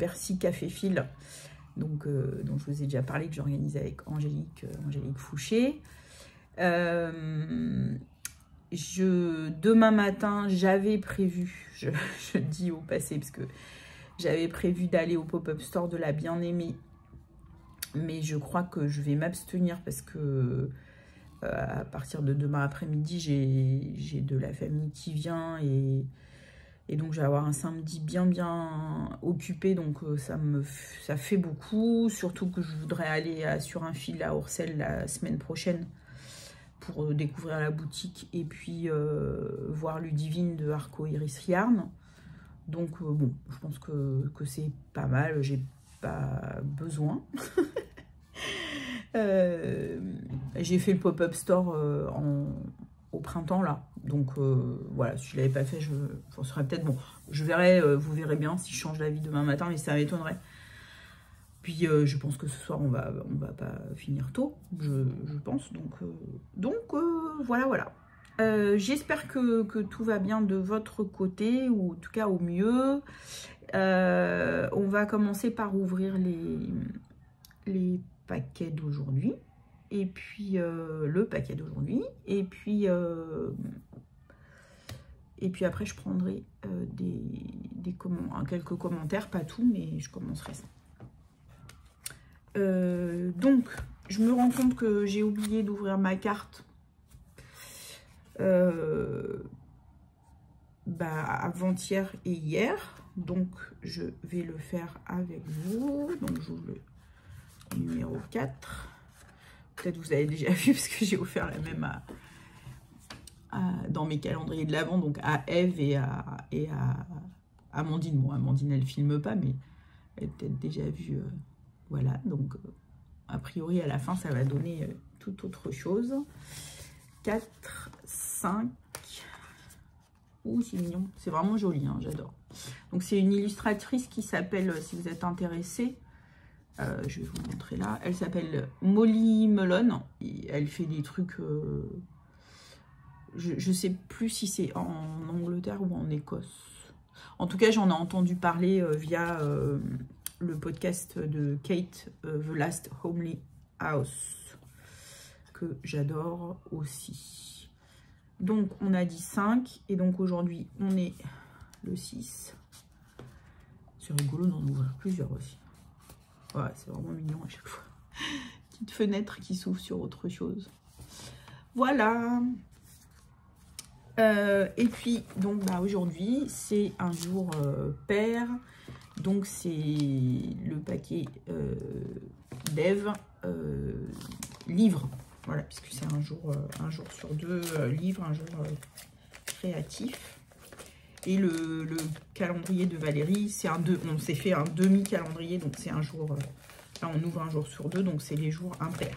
Percy Café Fil, donc, dont je vous ai déjà parlé, que j'organise avec Angélique Fouché. Demain matin, j'avais prévu, je dis au passé, parce que j'avais prévu d'aller au pop-up store de la Bien-Aimée, mais je crois que je vais m'abstenir parce que à partir de demain après-midi, j'ai de la famille qui vient et donc je vais avoir un samedi bien occupé, donc ça fait beaucoup, surtout que je voudrais aller sur un fil à Orcelles la semaine prochaine pour découvrir la boutique et puis voir Ludivine de Arco Iris Yarn. Donc bon, je pense que c'est pas mal, j'ai pas besoin. J'ai fait le pop-up store au printemps là, donc voilà, si je l'avais pas fait, je serais peut-être bon. Je verrai, vous verrez bien si je change d'avis demain matin, mais ça m'étonnerait. Puis je pense que ce soir on va pas finir tôt, je pense. Donc voilà. J'espère que tout va bien de votre côté, ou en tout cas au mieux. On va commencer par ouvrir les paquets d'aujourd'hui, et puis le paquet d'aujourd'hui, et puis après je prendrai quelques commentaires, pas tout, mais je commencerai ça. Donc je me rends compte que j'ai oublié d'ouvrir ma carte avant-hier et hier, donc je vais le faire avec vous. Donc j'ouvre le numéro 4. Peut-être vous avez déjà vu parce que j'ai offert la même dans mes calendriers de l'Avent, donc à Eve et à Amandine. Bon, Amandine elle filme pas, mais elle a peut-être déjà vu. Voilà, donc a priori à la fin ça va donner tout autre chose. 4, 5. Ouh, c'est mignon, c'est vraiment joli, hein, j'adore. Donc c'est une illustratrice qui s'appelle, si vous êtes intéressé, je vais vous montrer là, elle s'appelle Molly Melon, et elle fait des trucs, je sais plus si c'est en Angleterre ou en Écosse. En tout cas, j'en ai entendu parler via le podcast de Kate, The Last Homely House, que j'adore aussi. Donc, on a dit 5. Et donc, aujourd'hui, on est le 6. C'est rigolo d'en ouvrir plusieurs aussi. Ouais, c'est vraiment mignon à chaque fois. Petite fenêtre qui s'ouvre sur autre chose. Voilà. Et puis, donc, aujourd'hui, c'est un jour pair. Donc, c'est le paquet d'Eve livre. Voilà, puisque c'est un jour sur 2 livres, un jour créatif. Et le calendrier de Valérie, c'est on s'est fait un demi-calendrier, donc c'est un jour, là on ouvre un jour sur 2, donc c'est les jours impairs.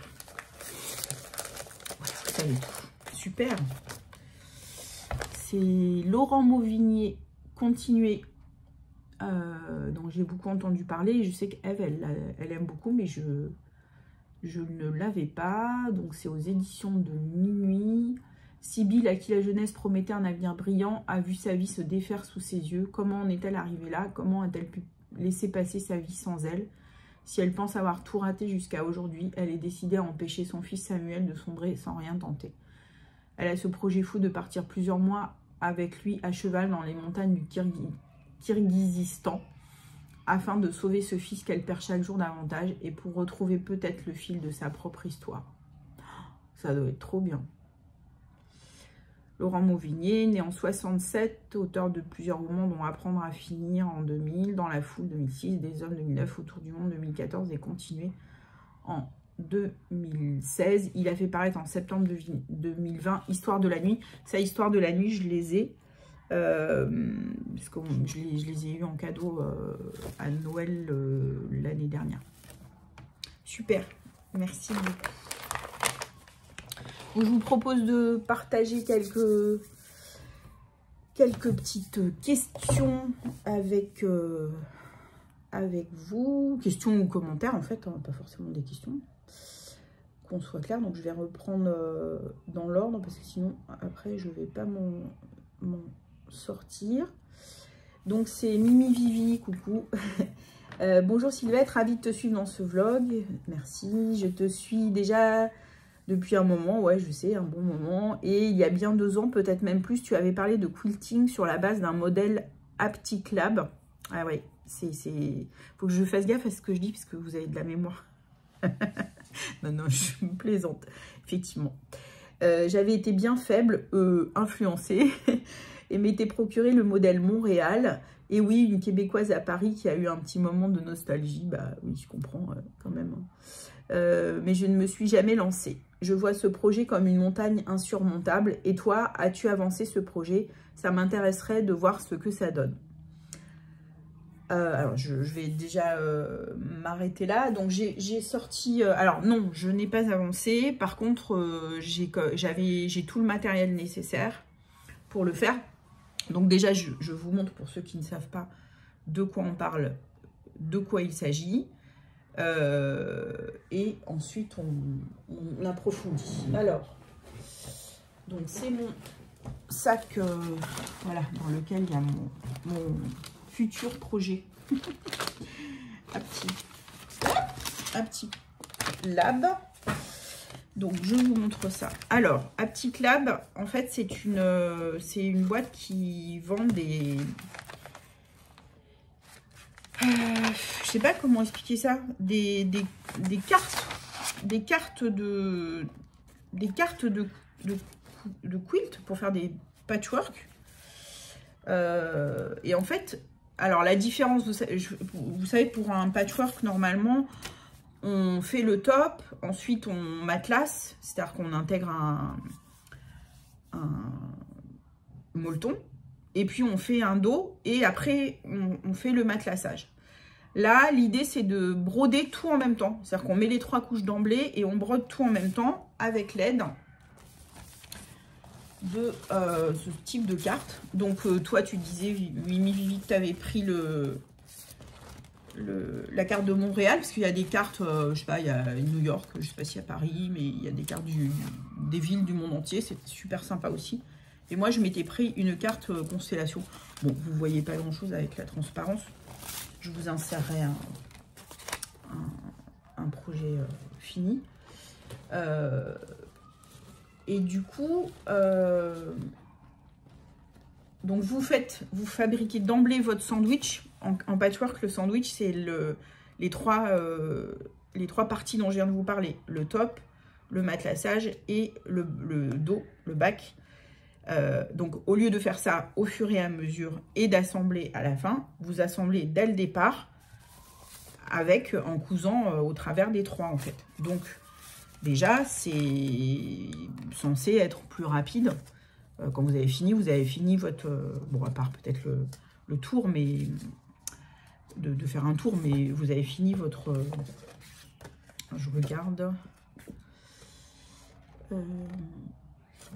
Voilà, vous savez tout. Super. C'est Laurent Mauvigné, Continuer, dont j'ai beaucoup entendu parler. Je sais qu'Eve, elle aime beaucoup, mais je ne l'avais pas. Donc c'est aux éditions de Minuit. Sibylle, à qui la jeunesse promettait un avenir brillant, a vu sa vie se défaire sous ses yeux. Comment en est-elle arrivée là? Comment a-t-elle pu laisser passer sa vie sans elle? Si elle pense avoir tout raté jusqu'à aujourd'hui, elle est décidée à empêcher son fils Samuel de sombrer sans rien tenter. Elle a ce projet fou de partir plusieurs mois avec lui à cheval dans les montagnes du Kirghizistan, afin de sauver ce fils qu'elle perd chaque jour davantage et pour retrouver peut-être le fil de sa propre histoire. Ça doit être trop bien. Laurent Mauvigné, né en 67, auteur de plusieurs romans dont Apprendre à finir en 2000, Dans la foule 2006, Des hommes 2009, Autour du monde 2014 et Continuer en 2016. Il a fait paraître en septembre 2020 Histoire de la nuit. Ça, Histoire de la nuit, je les ai. Parce que je les ai eu en cadeau à Noël l'année dernière. Super, merci beaucoup. Donc, je vous propose de partager quelques petites questions avec vous. Questions ou commentaires en fait, hein, pas forcément des questions. Qu'on soit clair, donc je vais reprendre dans l'ordre parce que sinon après je vais pas m'en sortir. Donc c'est Mimi Vivi, coucou. Bonjour Sylvette, ravie de te suivre dans ce vlog. Merci, je te suis déjà depuis un moment, ouais, je sais, un bon moment. Et il y a bien 2 ans, peut-être même plus, tu avais parlé de quilting sur la base d'un modèle Aptic Lab. Ah ouais, faut que je fasse gaffe à ce que je dis, parce que vous avez de la mémoire. non, je me plaisante, effectivement. J'avais été bien faible, influencée, et m'étais procuré le modèle Montréal. Et oui, une Québécoise à Paris qui a eu un petit moment de nostalgie. Bah oui, je comprends quand même. Mais je ne me suis jamais lancée. Je vois ce projet comme une montagne insurmontable. Et toi, as-tu avancé ce projet? Ça m'intéresserait de voir ce que ça donne. Alors, je vais déjà m'arrêter là. Donc, j'ai sorti... alors, non, je n'ai pas avancé. Par contre, j'ai tout le matériel nécessaire pour le faire. Donc déjà, je vous montre pour ceux qui ne savent pas de quoi on parle, de quoi il s'agit. Et ensuite, on approfondit. Alors, donc c'est mon sac voilà, dans lequel il y a mon futur projet. un petit lab. Donc, je vous montre ça. Alors, Aptic Lab, en fait, c'est une boîte qui vend des... je sais pas comment expliquer ça. Des cartes de quilt pour faire des patchwork. Et en fait, alors la différence, vous savez, pour un patchwork, normalement... On fait le top, ensuite on matelasse, c'est-à-dire qu'on intègre un molleton, et puis on fait un dos, et après on fait le matelassage. Là, l'idée c'est de broder tout en même temps, c'est-à-dire qu'on met les 3 couches d'emblée et on brode tout en même temps avec l'aide de ce type de carte. Donc toi tu disais, Vivi, que tu avais pris la carte de Montréal, parce qu'il y a des cartes, je sais pas, il y a New York, je sais pas s'il y a Paris, mais il y a des cartes des villes du monde entier, c'est super sympa aussi. Et moi, je m'étais pris une carte constellation. Bon, vous voyez pas grand chose avec la transparence. Je vous insérerai un projet fini. Et du coup, donc vous fabriquez d'emblée votre sandwich. En patchwork, le sandwich, c'est les trois parties dont je viens de vous parler. Le top, le matelassage et le dos, le bac. Donc, au lieu de faire ça au fur et à mesure et d'assembler à la fin, vous assemblez dès le départ en cousant au travers des 3, en fait. Donc, déjà, c'est censé être plus rapide. Quand vous avez fini votre... bon, à part peut-être le tour, mais... De faire un tour, mais vous avez fini votre... je regarde.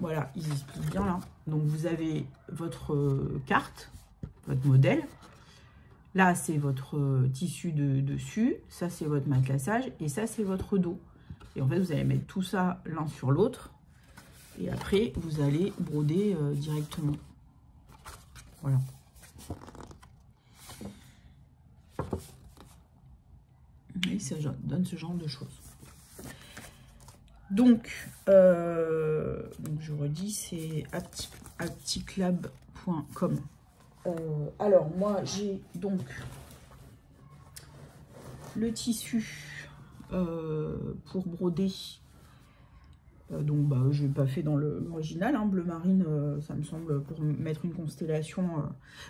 Voilà, ils expliquent bien là. Donc, vous avez votre carte, votre modèle. Là, c'est votre tissu de dessus. Ça, c'est votre matelassage. Et ça, c'est votre dos. Et en fait, vous allez mettre tout ça l'un sur l'autre. Et après, vous allez broder directement. Voilà. Et ça donne ce genre de choses. Donc je redis, c'est apticlab.com. Alors, moi, j'ai donc le tissu pour broder. Donc, bah, je n'ai pas fait dans l'original, hein, bleu marine, ça me semble, pour mettre une constellation.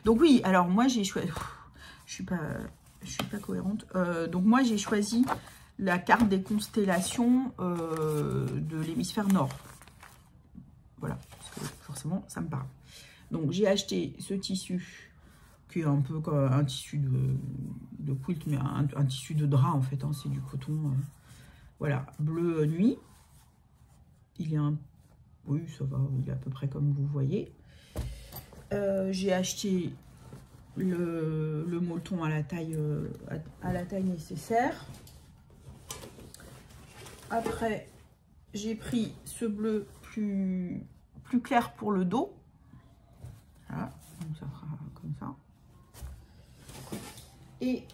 Donc, oui, alors, moi, j'ai choisi... Je suis pas cohérente. Donc moi j'ai choisi la carte des constellations de l'hémisphère nord. Voilà, parce que forcément ça me parle. Donc j'ai acheté ce tissu qui est un peu comme un tissu de quilt, mais un tissu de drap en fait, hein, c'est du coton. Voilà, bleu nuit. Il est oui, ça va, il est à peu près comme vous voyez. J'ai acheté le molleton à la taille nécessaire. Après, j'ai pris ce bleu plus clair pour le dos. Voilà, donc ça fera comme ça. Et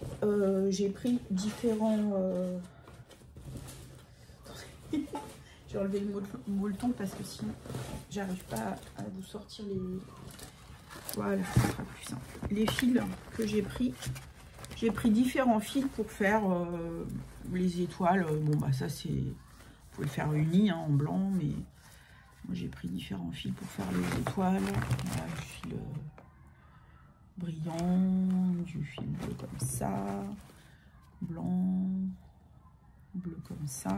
j'ai pris différents... J'ai enlevé le molleton parce que sinon j'arrive pas à vous sortir les... Voilà, ce sera plus simple. Les fils que j'ai pris différents fils pour faire les étoiles. Bon bah ça c'est... Vous pouvez le faire uni hein, en blanc, mais moi j'ai pris différents fils pour faire les étoiles. Voilà, du fil brillant, du fil bleu comme ça, blanc, bleu comme ça.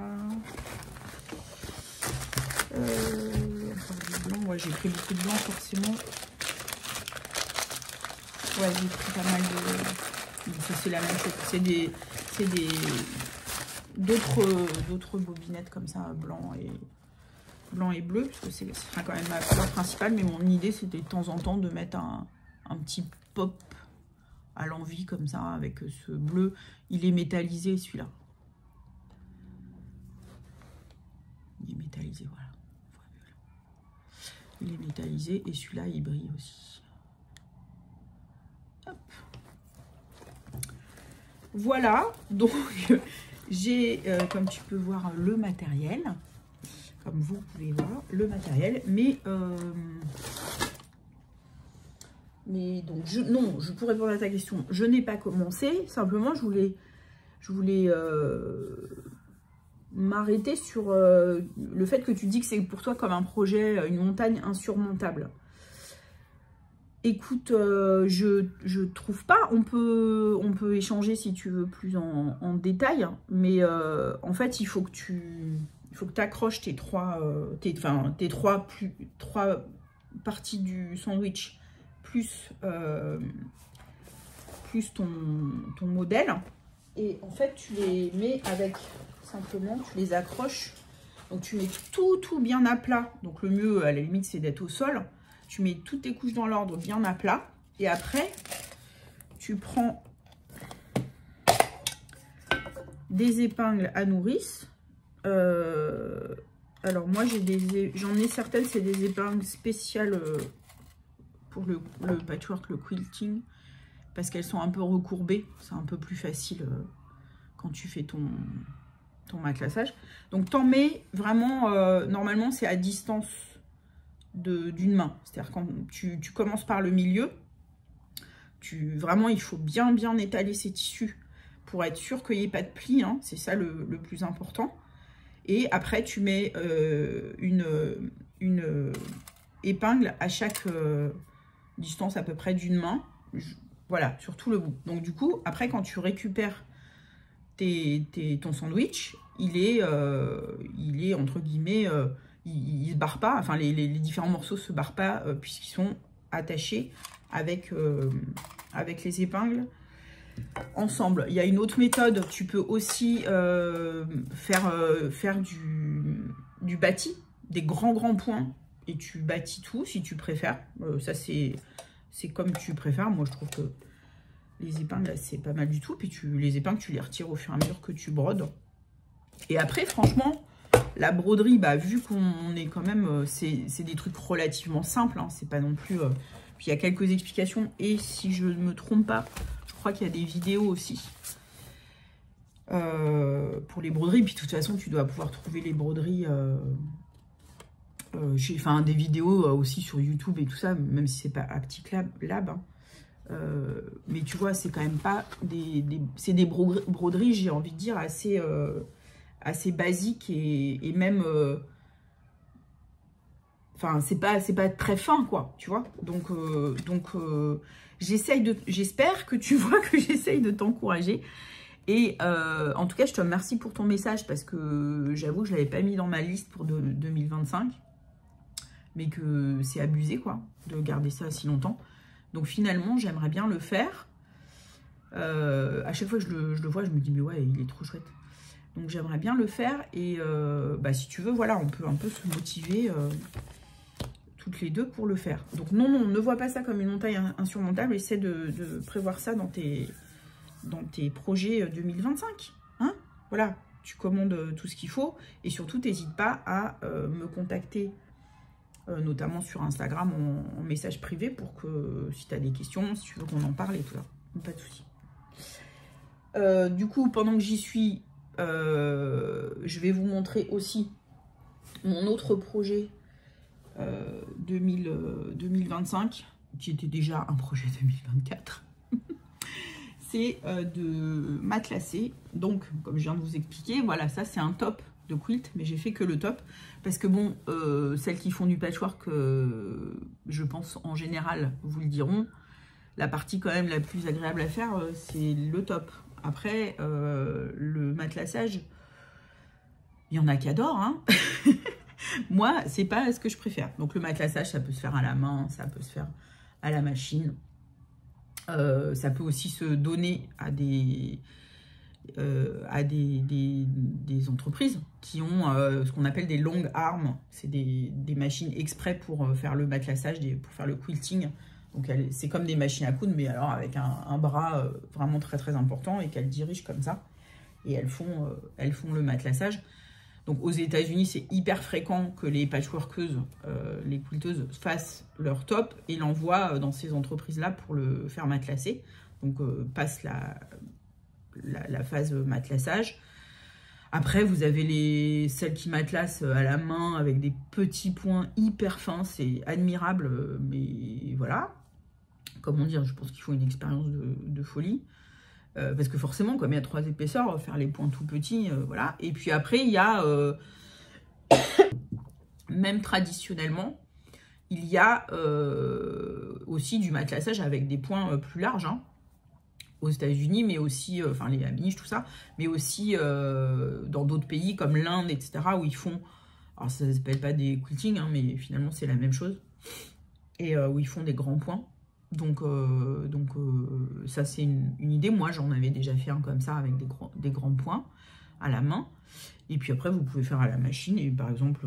Encore du blanc, ouais, j'ai pris beaucoup de blanc forcément. Ouais, j'ai pris pas mal de... Ça c'est la même chose, c'est d'autres bobinettes comme ça, blanc et bleu, parce que ce sera quand même ma couleur principale, mais mon idée c'était de temps en temps de mettre un petit pop à l'envie comme ça, avec ce bleu. Il est métallisé celui-là. Il est métallisé, voilà. Il est métallisé et celui-là il brille aussi. Hop. Voilà, donc j'ai, comme tu peux voir, le matériel. Comme vous pouvez voir, le matériel. Mais donc, je pour répondre à ta question, je n'ai pas commencé. Simplement, je voulais m'arrêter sur le fait que tu dis que c'est pour toi comme un projet, une montagne insurmontable. Écoute, je trouve pas, on peut échanger si tu veux plus en détail, mais en fait, il faut que tu accroches tes trois parties du sandwich, plus ton modèle. Et en fait, tu les mets avec, simplement, tu les accroches. Donc, tu mets tout bien à plat. Donc, le mieux, à la limite, c'est d'être au sol. Tu mets toutes tes couches dans l'ordre, bien à plat. Et après, tu prends des épingles à nourrice. Alors, moi, j'en ai certaines, c'est des épingles spéciales pour le patchwork, le quilting. Parce qu'elles sont un peu recourbées. C'est un peu plus facile quand tu fais ton matelassage. Donc, t'en mets vraiment, normalement, c'est à distance d'une main. C'est-à-dire quand tu commences par le milieu, vraiment, il faut bien étaler ces tissus pour être sûr qu'il n'y ait pas de plis. Hein, c'est ça le plus important. Et après, tu mets une épingle à chaque distance à peu près d'une main. Voilà, sur tout le bout. Donc, du coup, après, quand tu récupères ton sandwich, il est entre guillemets, il se barre pas. Enfin, les différents morceaux se barrent pas puisqu'ils sont attachés avec les épingles ensemble. Il y a une autre méthode. Tu peux aussi faire du bâti, des grands points, et tu bâtis tout si tu préfères. Ça, c'est comme tu préfères. Moi, je trouve que les épingles, c'est pas mal du tout. Puis les épingles, tu les retires au fur et à mesure que tu brodes. Et après, franchement, la broderie, bah, vu qu'on est quand même... c'est des trucs relativement simples. Hein, c'est pas non plus... Puis il y a quelques explications. Et si je ne me trompe pas, je crois qu'il y a des vidéos aussi pour les broderies. Puis de toute façon, tu dois pouvoir trouver les broderies... enfin, des vidéos aussi sur YouTube et tout ça, même si c'est pas Haptic Lab. Hein. Mais tu vois, c'est quand même pas c'est des broderies, j'ai envie de dire, assez basiques et même... Enfin, c'est pas très fin, quoi, tu vois. Donc j'espère que tu vois que j'essaye de t'encourager. Et en tout cas, je te remercie pour ton message parce que j'avoue que je ne l'avais pas mis dans ma liste pour 2025. Mais que c'est abusé, quoi, de garder ça si longtemps. Donc finalement, j'aimerais bien le faire. À chaque fois que je le vois, je me dis, mais ouais, il est trop chouette. Donc j'aimerais bien le faire. Et bah, si tu veux, voilà, on peut un peu se motiver toutes les deux pour le faire. Donc non, ne vois pas ça comme une montagne insurmontable. Essaie de prévoir ça dans tes projets 2025. Hein, voilà, tu commandes tout ce qu'il faut. Et surtout, n'hésite pas à me contacter. Notamment sur Instagram en message privé pour que si tu as des questions, si tu veux qu'on en parle et tout là. Pas de souci. Du coup, pendant que j'y suis, je vais vous montrer aussi mon autre projet 2025, qui était déjà un projet 2024. C'est de matelasser. Donc, comme je viens de vous expliquer, voilà, ça c'est un top de quilt, mais j'ai fait que le top. Parce que bon, celles qui font du patchwork, je pense en général, vous le diront, la partie quand même la plus agréable à faire, c'est le top. Après, le matelassage, il y en a qui adorent, hein. Moi, c'est pas ce que je préfère. Donc le matelassage, ça peut se faire à la main, ça peut se faire à la machine. Ça peut aussi se donner à des entreprises qui ont ce qu'on appelle des longues armes. C'est des machines exprès pour faire le matelassage, pour faire le quilting. Donc c'est comme des machines à coudre, mais alors avec un bras vraiment très très important et qu'elles dirigent comme ça. Et elles font le matelassage. Donc aux États-Unis, c'est hyper fréquent que les patchworkeuses, les quilteuses fassent leur top et l'envoient dans ces entreprises-là pour le faire matelasser. Donc passe la phase matelassage. Après, vous avez celles qui matelassent à la main avec des petits points hyper fins. C'est admirable, mais voilà. Comment dire, je pense qu'il faut une expérience de folie. Parce que forcément, comme il y a 3 épaisseurs, faire les points tout petits, voilà. Et puis après, il y a, même traditionnellement, il y a aussi du matelassage avec des points plus larges, hein, aux États-Unis, mais aussi, enfin les Amish, tout ça, mais aussi dans d'autres pays comme l'Inde, etc., où ils font, alors ça ne s'appelle pas des quilting, hein, mais finalement c'est la même chose, et où ils font des grands points. Donc ça, c'est une idée. Moi, j'en avais déjà fait un comme ça avec des grands points à la main. Et puis après, vous pouvez faire à la machine. Et par exemple,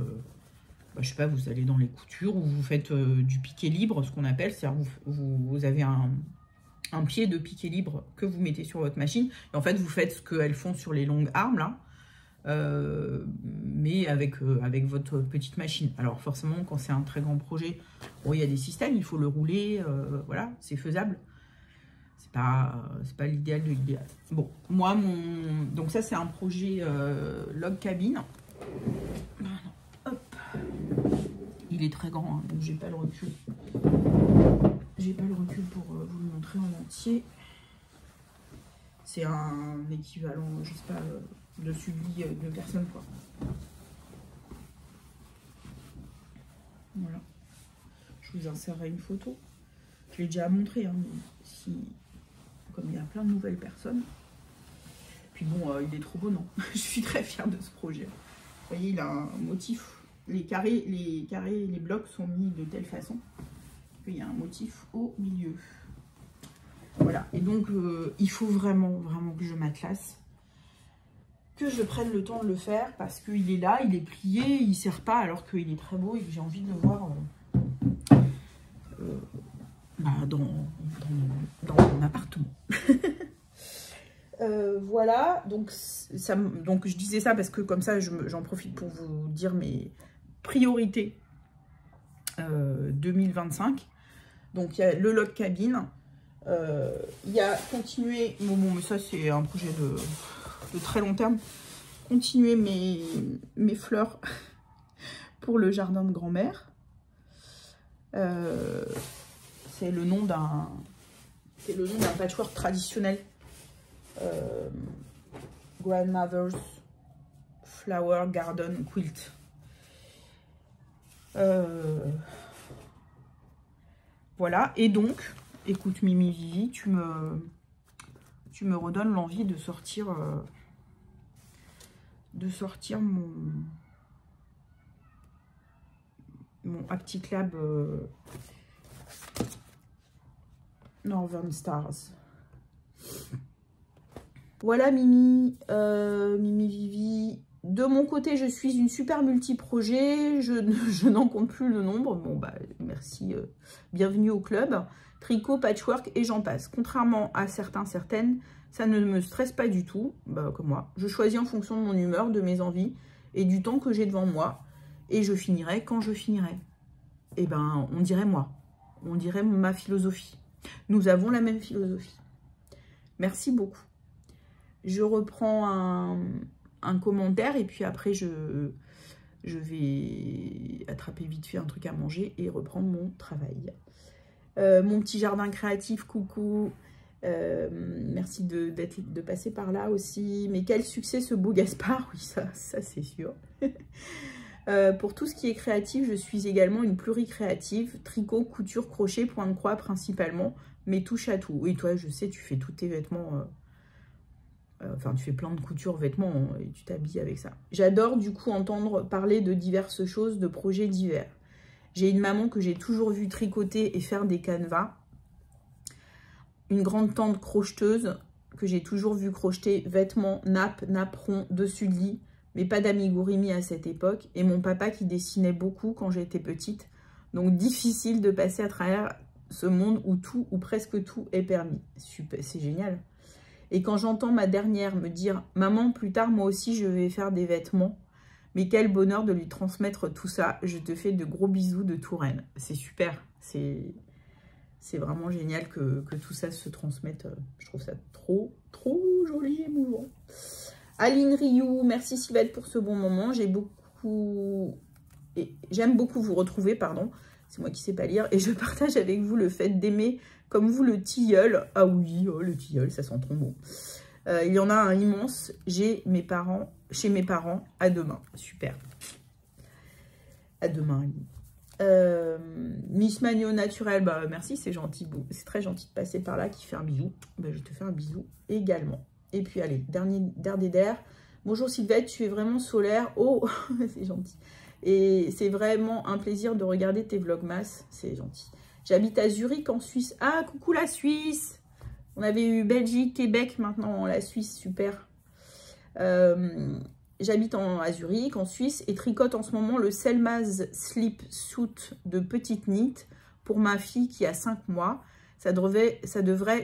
je sais pas, vous allez dans les coutures ou vous faites du piqué libre, ce qu'on appelle. C'est-à-dire vous avez un pied de piqué libre que vous mettez sur votre machine. Et en fait, vous faites ce qu'elles font sur les longues armes, là. Mais avec votre petite machine. Alors forcément, quand c'est un très grand projet, bon, il y a des systèmes, il faut le rouler, voilà, c'est faisable. C'est pas l'idéal de l'idéal. Bon, moi, donc ça, c'est un projet log cabine. Hop. Il est très grand, hein, donc j'ai pas le recul. J'ai pas le recul pour vous le montrer en entier. C'est un équivalent, je sais pas, de celui de personne, quoi. Voilà. Je vous insérerai une photo. Je l'ai déjà montré, hein, mais comme il y a plein de nouvelles personnes. Puis bon, il est trop beau, non? Je suis très fière de ce projet. Vous voyez, il a un motif. Les carrés, les blocs sont mis de telle façon qu'il y a un motif au milieu. Voilà. Et donc, il faut vraiment que je matelasse, que je prenne le temps de le faire parce qu'il est là, il est plié, il ne sert pas alors qu'il est très beau et que j'ai envie de le voir dans mon appartement. Voilà, donc je disais ça parce que comme ça j'en profite pour vous dire mes priorités 2025. Donc il y a le log cabine, il y a continuer, bon mais ça c'est un projet de très long terme, continuer mes fleurs pour le jardin de grand-mère. C'est le nom d'un patchwork traditionnel. Grandmother's Flower Garden Quilt. Voilà, et donc, écoute Mimi Vivi, tu me redonnes l'envie de sortir mon Acticlab Northern Stars. Voilà Mimi, Mimi Vivi. De mon côté, je suis une super multi-projet. Je n'en compte plus le nombre. Bon, bah, merci. Bienvenue au club. Tricot, patchwork et j'en passe. Contrairement à certaines, ça ne me stresse pas du tout, bah, comme moi. Je choisis en fonction de mon humeur, de mes envies et du temps que j'ai devant moi. Et je finirai quand je finirai. Et ben, on dirait moi. On dirait ma philosophie. Nous avons la même philosophie. Merci beaucoup. Je reprends un commentaire et puis après je vais attraper vite fait un truc à manger et reprendre mon travail. Mon petit jardin créatif, coucou. Merci de passer par là aussi. Mais quel succès ce beau Gaspard. Oui, ça c'est sûr. Pour tout ce qui est créatif, je suis également une pluricréative. Tricot, couture, crochet, point de croix principalement. Mais touche à tout. Oui, toi, je sais, tu fais tous tes vêtements... Enfin, tu fais plein de coutures vêtements et tu t'habilles avec ça. J'adore du coup entendre parler de diverses choses, de projets divers. J'ai une maman que j'ai toujours vue tricoter et faire des canevas. Une grande tante crocheteuse que j'ai toujours vue crocheter vêtements, nappes, napperons, dessus de lit, mais pas d'amigurumi à cette époque. Et mon papa qui dessinait beaucoup quand j'étais petite. Donc difficile de passer à travers ce monde où tout ou presque tout est permis. Super, c'est génial. Et quand j'entends ma dernière me dire « Maman, plus tard, moi aussi, je vais faire des vêtements. » Mais quel bonheur de lui transmettre tout ça. Je te fais de gros bisous de Touraine. C'est super. C'est vraiment génial que tout ça se transmette. Je trouve ça trop joli et émouvant. Aline Rioux, merci Sylvette pour ce bon moment. J'aime beaucoup vous retrouver, pardon. C'est moi qui sais pas lire. Et je partage avec vous le fait d'aimer comme vous le tilleul. Ah oui, oh, le tilleul, ça sent trop bon. Il y en a un immense. Chez mes parents. À demain. Super. À demain. Miss Magno Naturel, bah merci, c'est gentil. C'est très gentil de passer par là, qui fait un bisou. Bah, je te fais un bisou également. Et puis allez, dernier. Bonjour Sylvette, tu es vraiment solaire. Oh, c'est gentil. Et c'est vraiment un plaisir de regarder tes vlogmas. C'est gentil. J'habite à Zurich en Suisse. Ah, coucou la Suisse. On avait eu Belgique, Québec, maintenant la Suisse, super. J'habite à Zurich en Suisse et tricote en ce moment le Selmaz Slip Suit de petite knit pour ma fille qui a 5 mois. Ça devrait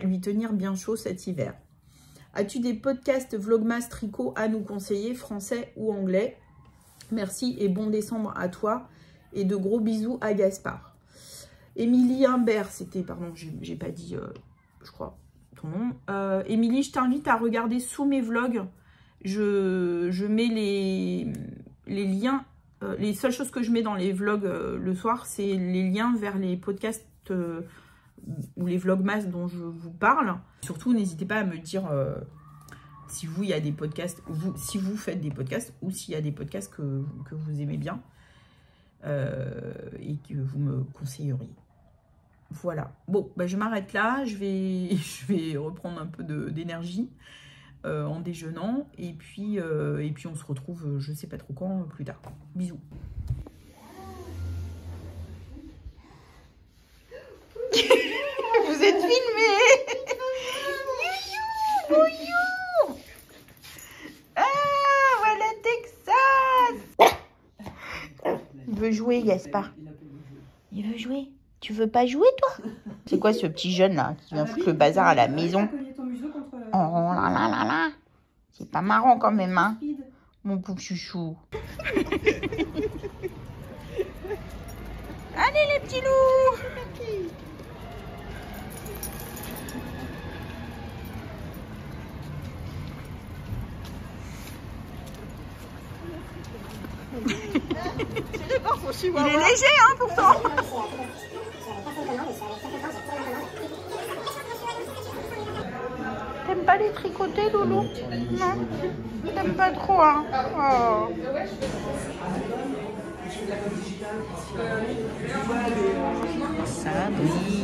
lui tenir bien chaud cet hiver. As-tu des podcasts vlogmas tricot à nous conseiller, français ou anglais? Merci et bon décembre à toi et de gros bisous à Gaspard. Émilie Imbert, c'était, pardon, j'ai pas dit, je crois, ton nom. Émilie, je t'invite à regarder sous mes vlogs. Je mets les liens. Les seules choses que je mets dans les vlogs le soir, c'est les liens vers les podcasts ou les vlogmas dont je vous parle. Surtout, n'hésitez pas à me dire si vous, il y a des podcasts, si vous faites des podcasts ou s'il y a des podcasts que vous aimez bien et que vous me conseilleriez. Voilà. Bon, bah, je m'arrête là. Je vais reprendre un peu d'énergie en déjeunant. Et puis on se retrouve, je ne sais pas trop quand, plus tard. Bisous. Vous êtes filmés. Ah, voilà Texas. Il veut jouer, Gaspard. Il veut jouer. Tu veux pas jouer, toi? C'est quoi ce petit jeune là qui vient foutre le bazar à la maison? Oh là là là là. C'est pas marrant quand même, hein, mon pauvre chouchou. Allez les petits loups. Il est léger, hein, pourtant. T'aimes pas les tricoter, Loulou? Non? T'aimes pas trop, hein? Oh. Ça brille.